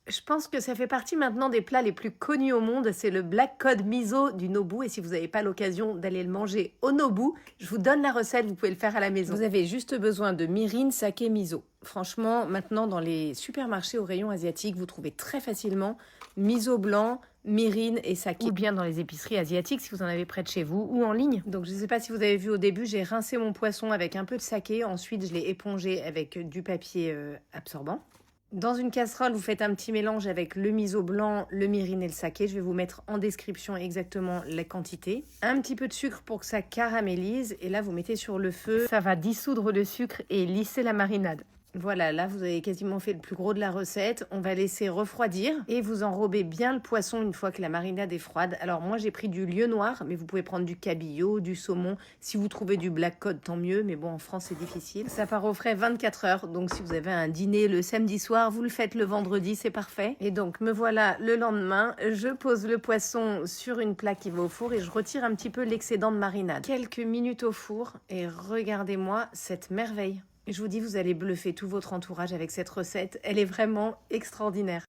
Je pense que ça fait partie maintenant des plats les plus connus au monde. C'est le black cod miso du Nobu. Et si vous n'avez pas l'occasion d'aller le manger au Nobu, je vous donne la recette, vous pouvez le faire à la maison. Vous avez juste besoin de mirin, saké, miso. Franchement, maintenant dans les supermarchés au rayon asiatique, vous trouvez très facilement miso blanc, mirin et saké. Ou bien dans les épiceries asiatiques si vous en avez près de chez vous ou en ligne. Donc je ne sais pas si vous avez vu au début, j'ai rincé mon poisson avec un peu de saké. Ensuite, je l'ai épongé avec du papier absorbant. Dans une casserole, vous faites un petit mélange avec le miso blanc, le mirin et le saké. Je vais vous mettre en description exactement la quantité. Un petit peu de sucre pour que ça caramélise. Et là, vous mettez sur le feu. Ça va dissoudre le sucre et lisser la marinade. Voilà, là vous avez quasiment fait le plus gros de la recette. On va laisser refroidir et vous enrobez bien le poisson une fois que la marinade est froide. Alors moi j'ai pris du lieu noir, mais vous pouvez prendre du cabillaud, du saumon. Si vous trouvez du black cod, tant mieux, mais bon en France c'est difficile. Ça part au frais 24 heures, donc si vous avez un dîner le samedi soir, vous le faites le vendredi, c'est parfait. Et donc me voilà le lendemain, je pose le poisson sur une plaque qui va au four et je retire un petit peu l'excédent de marinade. Quelques minutes au four et regardez-moi cette merveille. Je vous dis, vous allez bluffer tout votre entourage avec cette recette. Elle est vraiment extraordinaire.